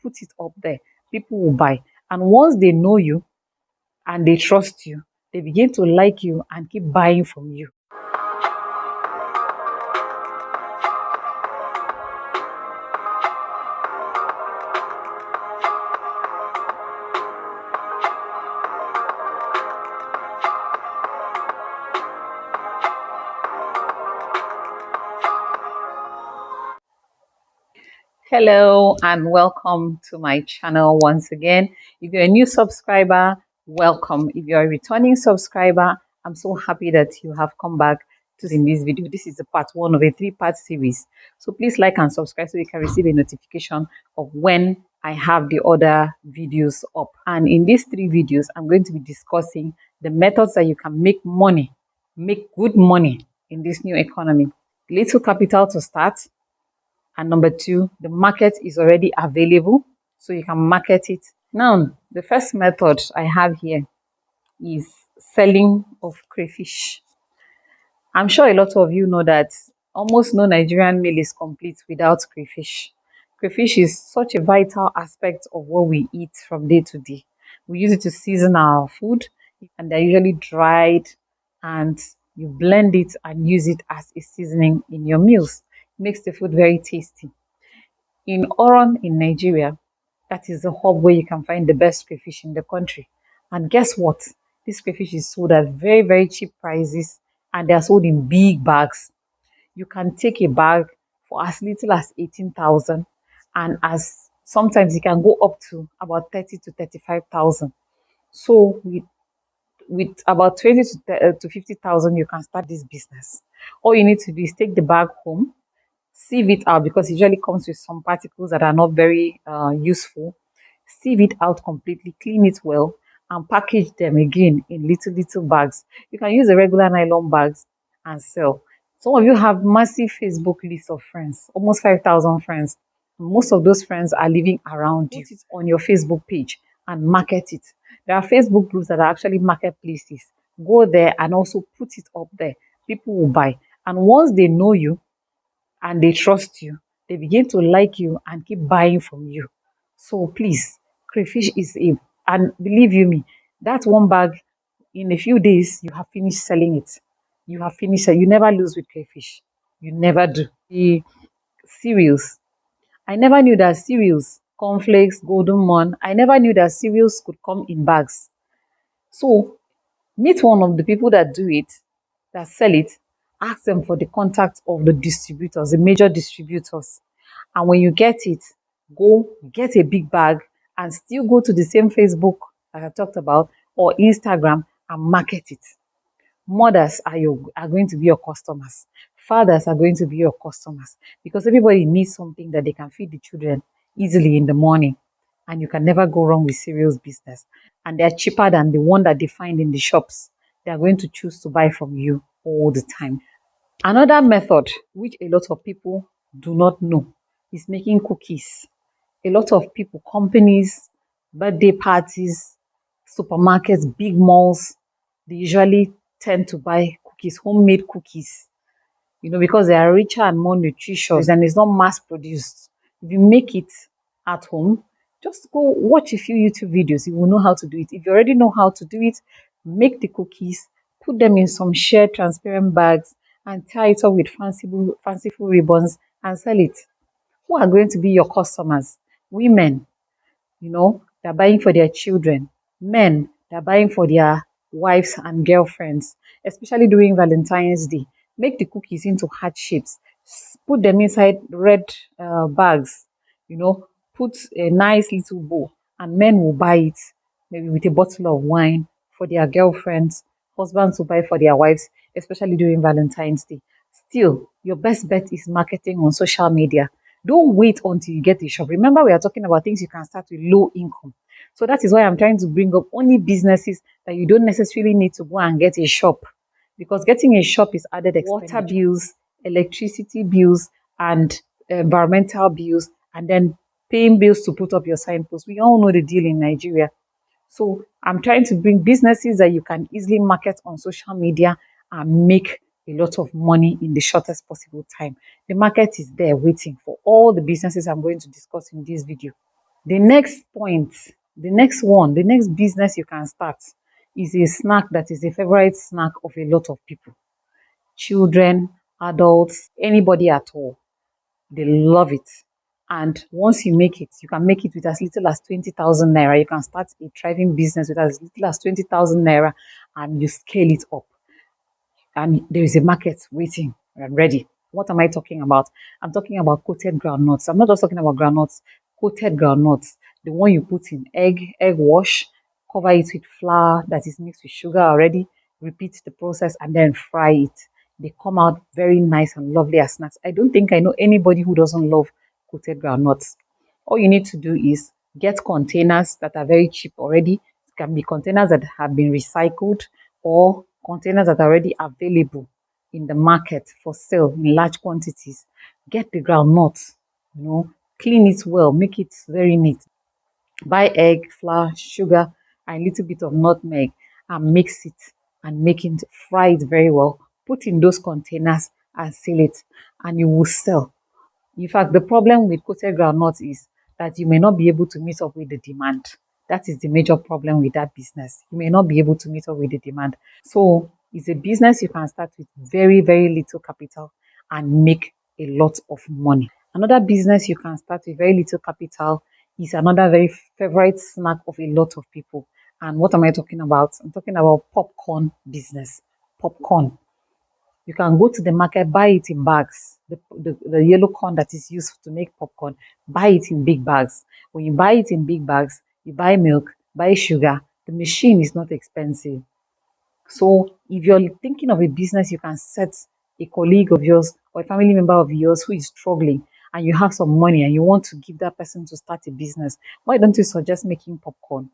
put it up there, people will buy. And once they know you and they trust you, they begin to like you and keep buying from you. Hello and welcome to my channel once again. If you're a new subscriber, welcome. If you're a returning subscriber, I'm so happy that you have come back to see this video. This is the part one of a three-part series. So please like and subscribe so you can receive a notification of when I have the other videos up. And in these three videos, I'm going to be discussing the methods that you can make money, make good money in this new economy. Little capital to start. And number two, the market is already available, so you can market it. Now, the first method I have here is selling of crayfish. I'm sure a lot of you know that almost no Nigerian meal is complete without crayfish. Crayfish is such a vital aspect of what we eat from day to day. We use it to season our food, and they're usually dried, and you blend it and use it as a seasoning in your meals. It makes the food very tasty. In Oron in Nigeria, that is the hub where you can find the best crayfish in the country. And guess what? This crayfish is sold at very, very cheap prices and they are sold in big bags. You can take a bag for as little as 18,000 and as sometimes it can go up to about 30 to 35,000. So with about 20 to 50,000, you can start this business. All you need to do is take the bag home, sieve it out because it usually comes with some particles that are not very useful. Sieve it out completely, clean it well, and package them again in little bags. You can use the regular nylon bags and sell. Some of you have massive Facebook list of friends, almost 5,000 friends. Most of those friends are living around you. Put it on your Facebook page and market it. There are Facebook groups that are actually marketplaces. Go there and also put it up there. People will buy. And once they know you, and they trust you, they begin to like you and keep buying from you. So please, crayfish is a, and believe you me, that one bag in a few days you have finished selling it. You have finished it. You never lose with crayfish. You never do. The cereals. I never knew that cereals, cornflakes, golden morn. I never knew that cereals could come in bags. So meet one of the people that do it, that sell it, ask them for the contact of the distributors, the major distributors. And when you get it, go get a big bag and still go to the same Facebook that I talked about or Instagram and market it. Mothers are going to be your customers. Fathers are going to be your customers because everybody needs something that they can feed the children easily in the morning. And you can never go wrong with cereals business. And they're cheaper than the one that they find in the shops. They are going to choose to buy from you all the time. Another method which a lot of people do not know is making cookies. A lot of people, companies, birthday parties, supermarkets, big malls, they usually tend to buy cookies, homemade cookies, because they are richer and more nutritious and it's not mass produced. If you make it at home, just go watch a few YouTube videos. You will know how to do it. If you already know how to do it, make the cookies, put them in some shared transparent bags and tie it up with fanciful ribbons and sell it. Who are going to be your customers? Women, they're buying for their children. Men, they're buying for their wives and girlfriends, especially during Valentine's Day. Make the cookies into heart shapes. Put them inside red bags, you know, put a nice little bow, and men will buy it, maybe with a bottle of wine for their girlfriends. Husbands will buy for their wives, especially during Valentine's Day. Still, your best bet is marketing on social media. Don't wait until you get a shop. Remember, we are talking about things you can start with low income. So that is why I'm trying to bring up only businesses that you don't necessarily need to go and get a shop, because getting a shop is added expenditure. Water bills, electricity bills, and environmental bills, and then paying bills to put up your signposts. We all know the deal in Nigeria. So I'm trying to bring businesses that you can easily market on social media and make a lot of money in the shortest possible time. The market is there waiting for all the businesses I'm going to discuss in this video. The next point, the next one, the next business you can start is a snack that is a favorite snack of a lot of people. Children, adults, anybody at all. They love it. And once you make it, you can make it with as little as 20,000 naira. You can start a thriving business with as little as 20,000 naira and you scale it up, and there is a market waiting and ready. What am I talking about? I'm talking about coated groundnuts. I'm not just talking about groundnuts, coated groundnuts. The one you put in egg wash, cover it with flour that is mixed with sugar already, repeat the process and then fry it. They come out very nice and lovely as snacks. I don't think I know anybody who doesn't love coated groundnuts. All you need to do is get containers that are very cheap already. It can be containers that have been recycled or containers that are already available in the market for sale in large quantities. Get the groundnut, clean it well, make it very neat. Buy egg, flour, sugar, and a little bit of nutmeg and mix it and make it, fry it very well. Put in those containers and seal it, and you will sell. In fact, the problem with coated groundnut is that you may not be able to meet up with the demand. That is the major problem with that business. You may not be able to meet up with the demand. So it's a business you can start with very, very little capital and make a lot of money. Another business you can start with very little capital is another very favorite snack of a lot of people. And what am I talking about? I'm talking about popcorn business. Popcorn. You can go to the market, buy it in bags. The yellow corn that is used to make popcorn, buy it in big bags. When you buy it in big bags, you buy milk, buy sugar. The machine is not expensive. So if you're thinking of a business, you can set a colleague of yours or a family member of yours who is struggling and you have some money and you want to give that person to start a business. Why don't you suggest making popcorn?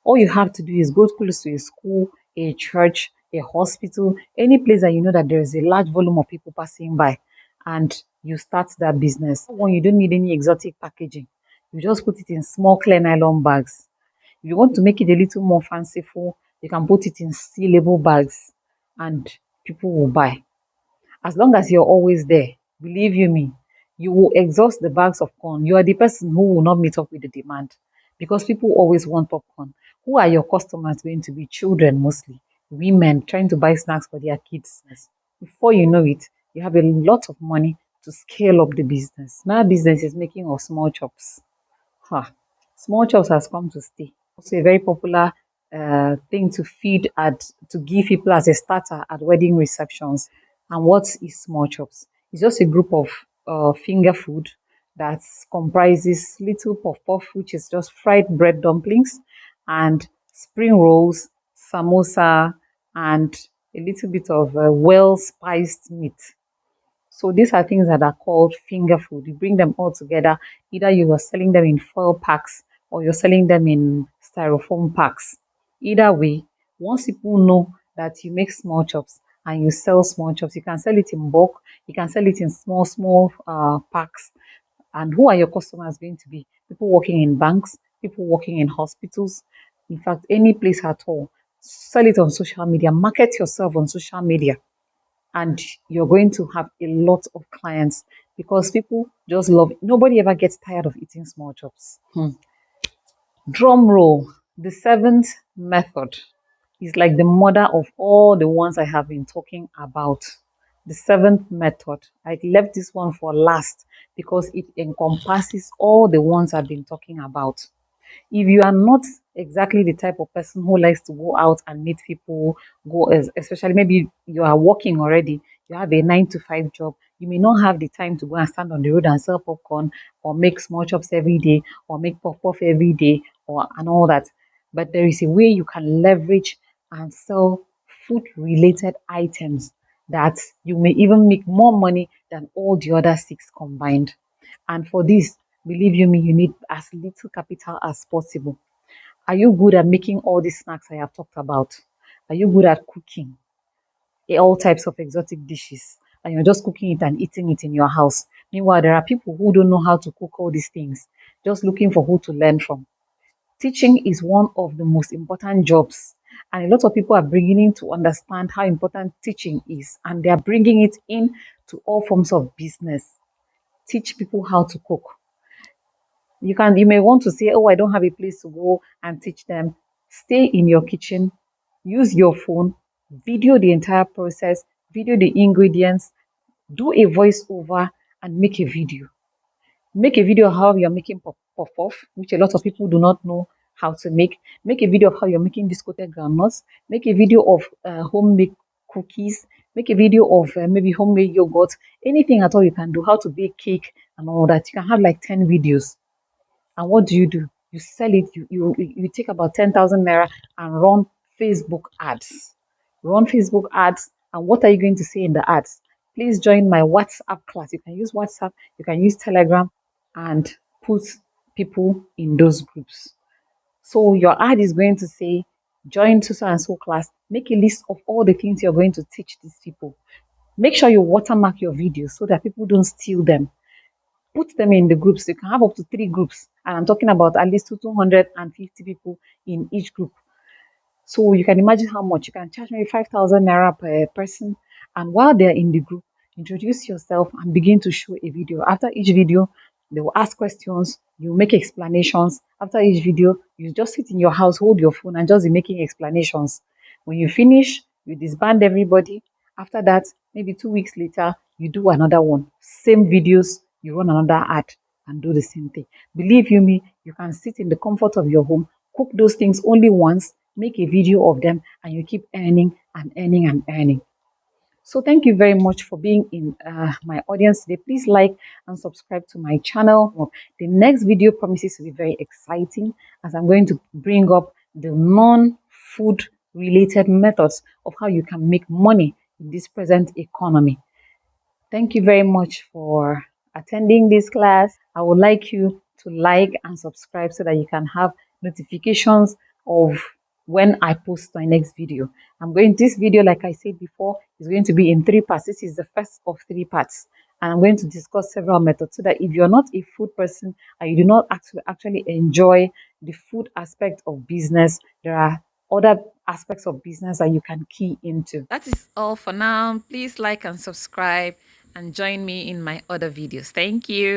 All you have to do is go close to a school, a church, a hospital, any place that you know that there is a large volume of people passing by, and you start that business. One, you don't need any exotic packaging. You just put it in small clear nylon bags. If you want to make it a little more fanciful, you can put it in sealable bags and people will buy. As long as you're always there, believe you me, you will exhaust the bags of corn. You are the person who will not meet up with the demand because people always want popcorn. Who are your customers going to be? Children mostly, women trying to buy snacks for their kids. Before you know it, you have a lot of money to scale up the business. Now, business is making of small chops. Ha! Small chops has come to stay. Also, a very popular thing to feed to give people as a starter at wedding receptions. And what is small chops? It's just a group of finger food that comprises little puff puff, which is just fried bread dumplings, and spring rolls, samosa, and a little bit of well spiced meat. So these are things that are called finger food. You bring them all together. Either you are selling them in foil packs or you're selling them in styrofoam packs. Either way, once people know that you make small chops and you sell small chops, you can sell it in bulk. You can sell it in small packs. And who are your customers going to be? People working in banks, people working in hospitals, in fact, any place at all. Sell it on social media. Market yourself on social media and you're going to have a lot of clients because people just love it. Nobody ever gets tired of eating small chops. Drum roll. The seventh method is like the mother of all the ones I have been talking about. The seventh method. I left this one for last because it encompasses all the ones I've been talking about. If you are not exactly the type of person who likes to go out and meet people, especially maybe you are working already, you have a 9 to 5 job, you may not have the time to go and stand on the road and sell popcorn or make small chops every day or make puff puff every day or and all that. But there is a way you can leverage and sell food related items that you may even make more money than all the other six combined. And for this, believe you me, you need as little capital as possible. Are you good at making all these snacks I have talked about? Are you good at cooking all types of exotic dishes? And you're just cooking it and eating it in your house. Meanwhile, there are people who don't know how to cook all these things, just looking for who to learn from. Teaching is one of the most important jobs. And a lot of people are beginning to understand how important teaching is, and they are bringing it in to all forms of business. Teach people how to cook. You may want to say, oh, I don't have a place to go and teach them. Stay in your kitchen, use your phone, video the entire process, video the ingredients, do a voiceover and make a video. Make a video of how you're making puff puff, which a lot of people do not know how to make. Make a video of how you're making discotheque granules. Make a video of homemade cookies. Make a video of maybe homemade yogurt. Anything at all you can do. How to bake cake and all that. You can have like 10 videos. And what do? You sell it. You take about 10,000 naira and run Facebook ads. Run Facebook ads. And what are you going to say in the ads? Please join my WhatsApp class. You can use WhatsApp. You can use Telegram, and put people in those groups. So your ad is going to say, join so and so class. Make a list of all the things you're going to teach these people. Make sure you watermark your videos so that people don't steal them. Put them in the groups. You can have up to 3 groups. And I'm talking about at least 250 people in each group. So you can imagine how much you can charge, maybe 5,000 naira per person. And while they're in the group, introduce yourself and begin to show a video. After each video, they will ask questions, you make explanations. After each video, you just sit in your house, hold your phone, and just be making explanations. When you finish, you disband everybody. After that, maybe 2 weeks later, you do another one. Same videos, you run another ad and do the same thing. Believe you me, you can sit in the comfort of your home, cook those things only once, make a video of them, and you keep earning and earning and earning. So thank you very much for being in my audience today. Please like and subscribe to my channel. The next video promises to be very exciting, as I'm going to bring up the non-food related methods of how you can make money in this present economy. Thank you very much for attending this class. I would like you to like and subscribe so that you can have notifications of when I post my next video. This video, like I said before, is going to be in 3 parts. This is the first of 3 parts. And I'm going to discuss several methods so that if you're not a food person and you do not actually enjoy the food aspect of business, there are other aspects of business that you can key into. That is all for now. Please like and subscribe and join me in my other videos. Thank you.